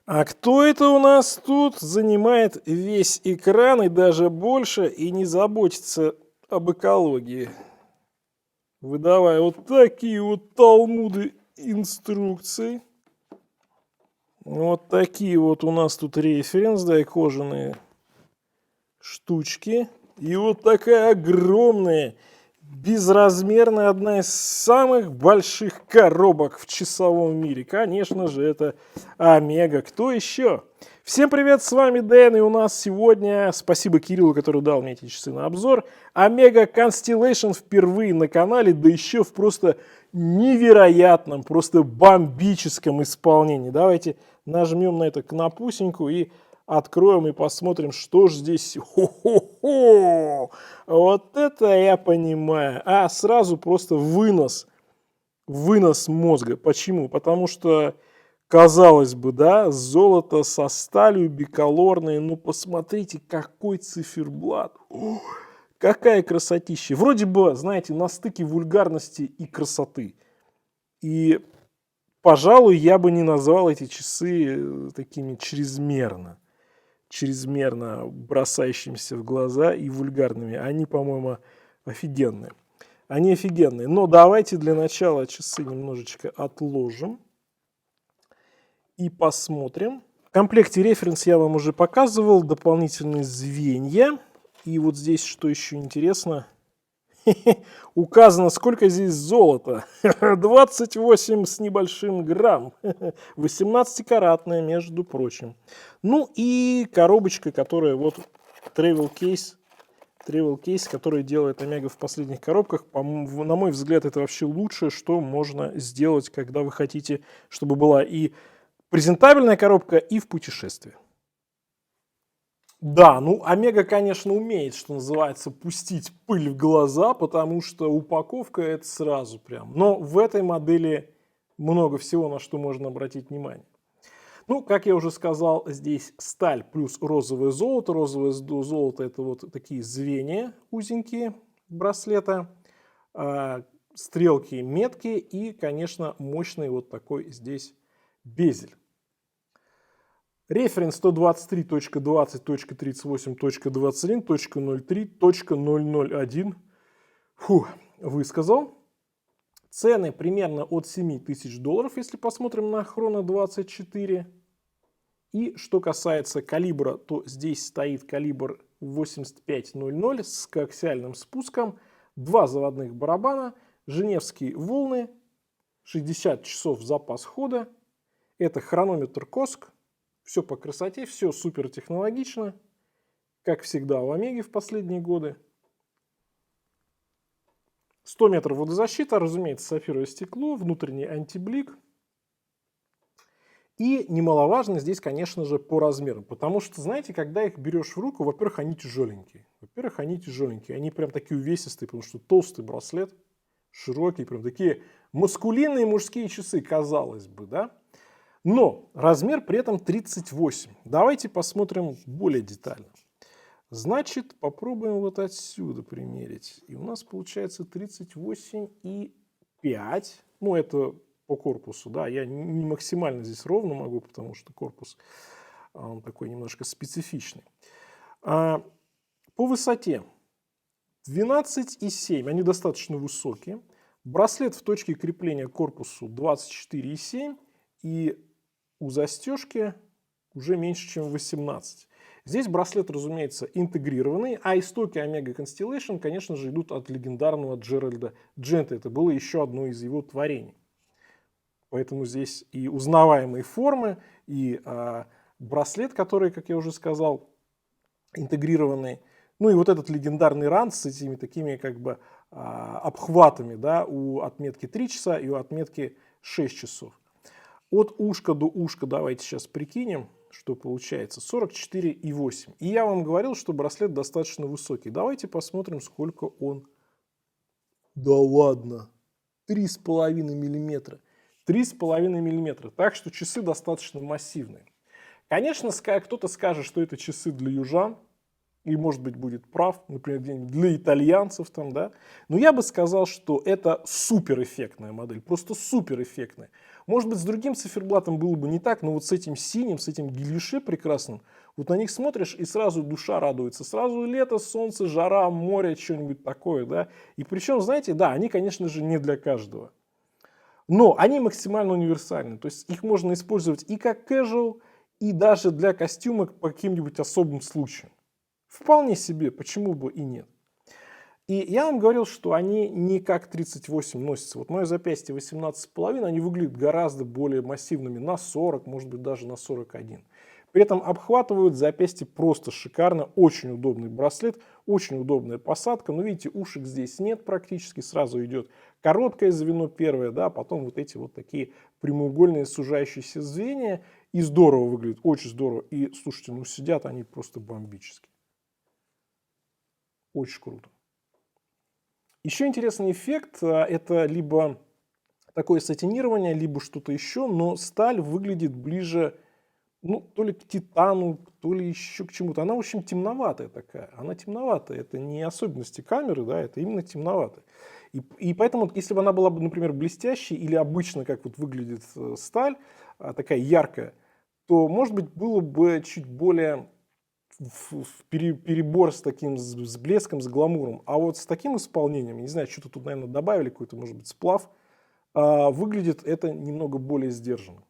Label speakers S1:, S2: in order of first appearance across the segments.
S1: А кто это у нас тут занимает весь экран и даже больше и не заботится об экологии? Выдавая вот такие вот талмуды инструкций. Вот такие вот у нас тут референс, да, и кожаные штучки. И вот такая огромная, безразмерная, одна из самых больших коробок в часовом мире. Конечно же, это Омега. Кто еще? Всем привет, с вами Дэн, и у нас сегодня, спасибо Кириллу, который дал мне эти часы на обзор, Омега Constellation впервые на канале, да еще в просто невероятном, просто бомбическом исполнении. Давайте нажмем на эту кнопусеньку и откроем и посмотрим, что же здесь. Хо-хо-хо! Вот это я понимаю. А сразу просто вынос мозга. Почему? Потому что, казалось бы, да, золото со сталью биколорное. Ну, посмотрите, какой циферблат. О, какая красотища. Вроде бы, знаете, на стыке вульгарности и красоты. И, пожалуй, я бы не назвал эти часы такими чрезмерно бросающимися в глаза и вульгарными. Они, по-моему, офигенные. Они офигенные. Но давайте для начала часы немножечко отложим и посмотрим. В комплекте референс я вам уже показывал, дополнительные звенья. И вот здесь, что еще интересно, указано, сколько здесь золота. 28 с небольшим грамм. 18-каратная, между прочим. Ну и коробочка, которая вот travel case, который делает Омега в последних коробках. На мой взгляд, это вообще лучшее, что можно сделать, когда вы хотите, чтобы была и презентабельная коробка, и в путешествии. Да, ну Омега, конечно, умеет, что называется, пустить пыль в глаза, потому что упаковка это сразу прям. Но в этой модели много всего, на что можно обратить внимание. Ну, как я уже сказал, здесь сталь плюс розовое золото. Розовое золото это вот такие звенья узенькие браслета, стрелки, метки и, конечно, мощный вот такой здесь безель. Референс 123.20.38.21.03.001. Фу, высказал. Цены примерно от $7000, если посмотрим на Chrono 24. И что касается калибра, то здесь стоит калибр 8500 с коаксиальным спуском, 2 заводных барабана, женевские волны, 60 часов запас хода. Это хронометр COSC. Все по красоте, все супер технологично, как всегда в Омеге в последние годы. 100 метров водозащита, разумеется, сапфировое стекло, внутренний антиблик. И немаловажно здесь, конечно же, по размерам. Потому что, знаете, когда их берешь в руку, во-первых, они тяжеленькие. Они прям такие увесистые, потому что толстый браслет, широкий, прям такие маскулинные мужские часы, казалось бы, да? Но размер при этом 38. Давайте посмотрим более детально. Значит, попробуем вот отсюда примерить. И у нас получается 38,5. Ну, это по корпусу, да. Я не максимально здесь ровно могу, потому что корпус он такой немножко специфичный. По высоте 12,7. Они достаточно высокие. Браслет в точке крепления к корпусу 24,7. И у застежки уже меньше, чем 18. Здесь браслет, разумеется, интегрированный, а истоки Омега Constellation, конечно же, идут от легендарного Джеральда Джента. Это было еще одно из его творений. Поэтому здесь и узнаваемые формы, и браслет, который, как я уже сказал, интегрированный. Ну и вот этот легендарный ранц с этими такими как бы обхватами, да, у отметки 3 часа и у отметки 6 часов. От ушка до ушка давайте сейчас прикинем, что получается. 44,8. И я вам говорил, что браслет достаточно высокий. Давайте посмотрим, сколько он. Да ладно. 3,5 миллиметра. 3,5 миллиметра. Так что часы достаточно массивные. Конечно, кто-то скажет, что это часы для южан. и, может быть, будет прав, например, где-нибудь для итальянцев там, да. Но я бы сказал, что это суперэффектная модель, просто суперэффектная. Может быть, с другим циферблатом было бы не так, но вот с этим синим, с этим гильюше прекрасным, вот на них смотришь, и сразу душа радуется. Сразу лето, солнце, жара, море, что-нибудь такое, да. И причем, знаете, да, они, конечно же, не для каждого. Но они максимально универсальны. То есть их можно использовать и как casual, и даже для костюма по каким-нибудь особым случаям. Вполне себе, почему бы и нет. И я вам говорил, что они не как 38 носятся. Вот мое запястье 18,5, они выглядят гораздо более массивными, на 40, может быть даже на 41. При этом обхватывают запястье просто шикарно, очень удобный браслет, очень удобная посадка. Но видите, ушек здесь нет практически, сразу идет короткое звено первое, да, потом вот эти вот такие прямоугольные сужающиеся звенья. И здорово выглядит, очень здорово. И слушайте, ну сидят они просто бомбически. Очень круто. Еще интересный эффект, это либо такое сатинирование, либо что-то еще, но сталь выглядит ближе, ну, то ли к титану, то ли еще к чему-то. Она, в общем, темноватая такая. Она темноватая. Это не особенности камеры, да, это именно темноватая. И поэтому, если бы она была, например, блестящей или обычно, как вот выглядит сталь, такая яркая, то, может быть, было бы чуть более перебор с таким, с блеском, с гламуром. А вот с таким исполнением, не знаю, что-то тут, наверное, добавили, какой-то, может быть, сплав, выглядит это немного более сдержанно.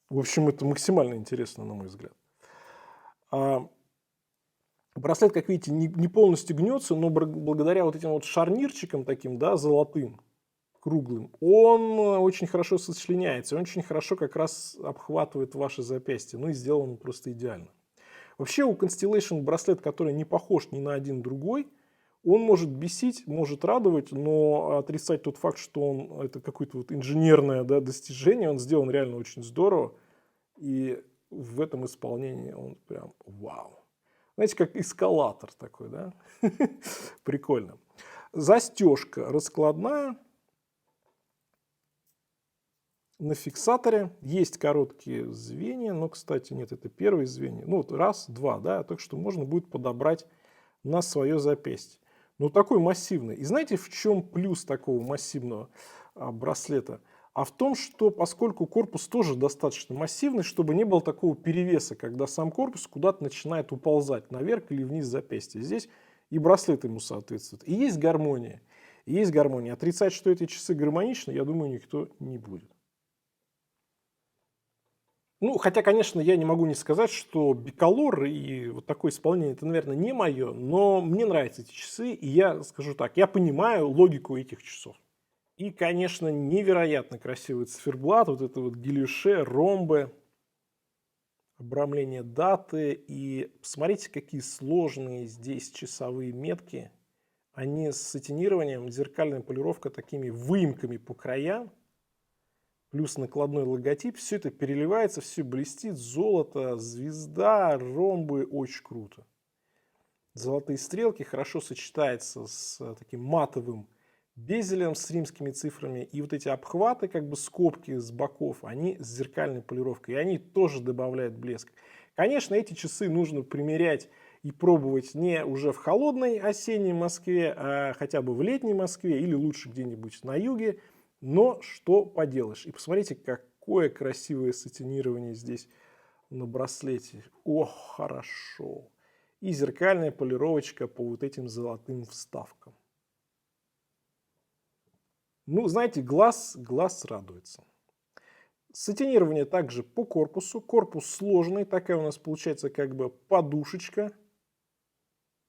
S1: В общем, это максимально интересно, на мой взгляд. Браслет, как видите, не полностью гнется, но благодаря вот этим вот шарнирчикам таким, да, золотым, круглым, он очень хорошо сочленяется, он очень хорошо как раз обхватывает ваше запястье. Ну и сделан он просто идеально. Вообще у Constellation браслет, который не похож ни на один другой, он может бесить, может радовать, но отрицать тот факт, что он это какое-то вот инженерное, да, достижение, он сделан реально очень здорово. И в этом исполнении он прям вау. Знаете, как эскалатор такой, да? Прикольно. Застежка раскладная. На фиксаторе есть короткие звенья, но, кстати, нет, это первые звенья. Ну, вот раз, два, да, так что можно будет подобрать на свое запястье. Но такой массивный. И знаете, в чем плюс такого массивного браслета? А в том, что поскольку корпус тоже достаточно массивный, чтобы не было такого перевеса, когда сам корпус куда-то начинает уползать наверх или вниз запястья. Здесь и браслет ему соответствует. И есть гармония. И есть гармония. Отрицать, что эти часы гармоничны, я думаю, никто не будет. Ну, хотя, конечно, я не могу не сказать, что биколор и вот такое исполнение, это, наверное, не мое, но мне нравятся эти часы, и я скажу так, я понимаю логику этих часов. И, конечно, невероятно красивый циферблат, вот это вот гильюше, ромбы, обрамление даты. И посмотрите, какие сложные здесь часовые метки. Они с сатинированием, зеркальная полировка такими выемками по краям, плюс накладной логотип. Все это переливается, все блестит, золото, звезда, ромбы, очень круто. Золотые стрелки хорошо сочетаются с таким матовым безелем с римскими цифрами. И вот эти обхваты, как бы скобки с боков, они с зеркальной полировкой. И они тоже добавляют блеск. Конечно, эти часы нужно примерять и пробовать не уже в холодной осенней Москве, а хотя бы в летней Москве или лучше где-нибудь на юге. Но что поделаешь. И посмотрите, какое красивое сатинирование здесь на браслете. Ох, хорошо. И зеркальная полировочка по вот этим золотым вставкам. Ну, знаете, глаз радуется. Сатинирование также по корпусу. Корпус сложный. Такая у нас получается как бы подушечка.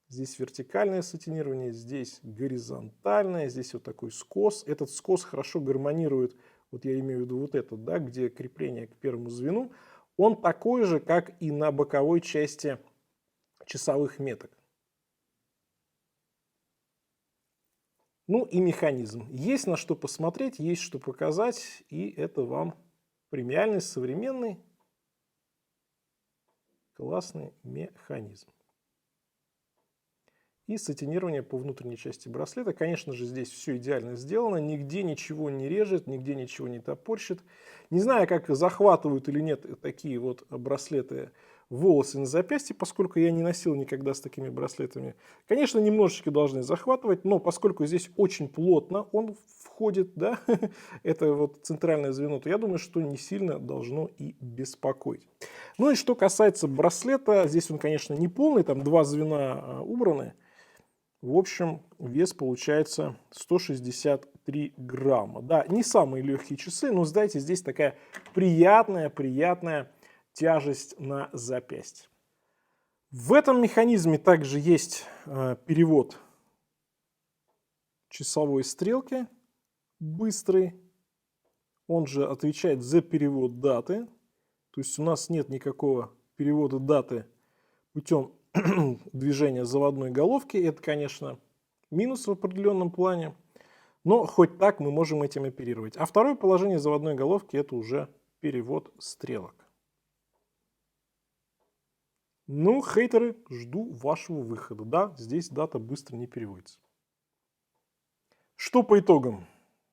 S1: Здесь вертикальное сатинирование, здесь горизонтальное, здесь вот такой скос. Этот скос хорошо гармонирует, вот я имею в виду вот этот, да, где крепление к первому звену. Он такой же, как и на боковой части часовых меток. Ну и механизм. Есть на что посмотреть, есть что показать, и это вам премиальный, современный, классный механизм. И сатинирование по внутренней части браслета. Конечно же, здесь все идеально сделано. Нигде ничего не режет, нигде ничего не топорщит. Не знаю, как захватывают или нет такие вот браслеты волосы на запястье, поскольку я не носил никогда с такими браслетами. Конечно, немножечко должны захватывать, но поскольку здесь очень плотно он входит, да, это вот центральное звено, то я думаю, что не сильно должно и беспокоить. Ну и что касается браслета, здесь он, конечно, не полный, там 2 звена убраны. В общем, вес получается 163 грамма. Да, не самые легкие часы, но, знаете, здесь такая приятная тяжесть на запястье. В этом механизме также есть перевод часовой стрелки быстрый. Он же отвечает за перевод даты. То есть у нас нет никакого перевода даты путем движения заводной головки. Это, конечно, минус в определенном плане. Но хоть так мы можем этим оперировать. А второе положение заводной головки — это уже перевод стрелок. Ну, хейтеры, жду вашего выхода. Да, здесь дата быстро не переводится. Что по итогам?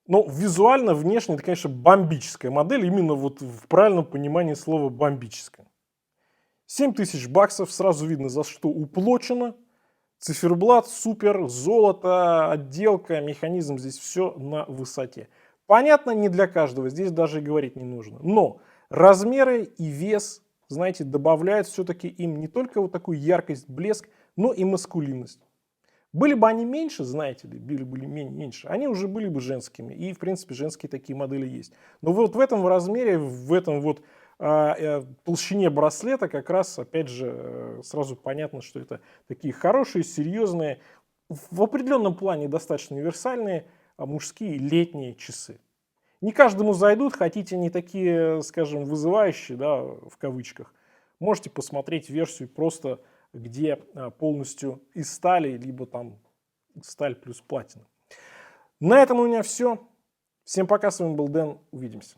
S1: Ну, визуально, внешне, это, конечно, бомбическая модель. Именно вот в правильном понимании слова бомбическая. 7000 баксов, сразу видно, за что уплочено. Циферблат супер, золото, отделка, механизм, здесь все на высоте. Понятно, не для каждого, здесь даже и говорить не нужно. Но размеры и вес, знаете, добавляют все-таки им не только вот такую яркость, блеск, но и маскулинность. Были бы они меньше, знаете ли, были меньше, они уже были бы женскими. И, в принципе, женские такие модели есть. Но вот в этом размере, в этом вот толщине браслета как раз, опять же, сразу понятно, что это такие хорошие, серьезные, в определенном плане достаточно универсальные мужские летние часы. Не каждому зайдут, хотите не такие, скажем, вызывающие, да, в кавычках, можете посмотреть версию просто, где полностью из стали, либо там сталь плюс платина. На этом у меня все. Всем пока, с вами был Дэн, увидимся.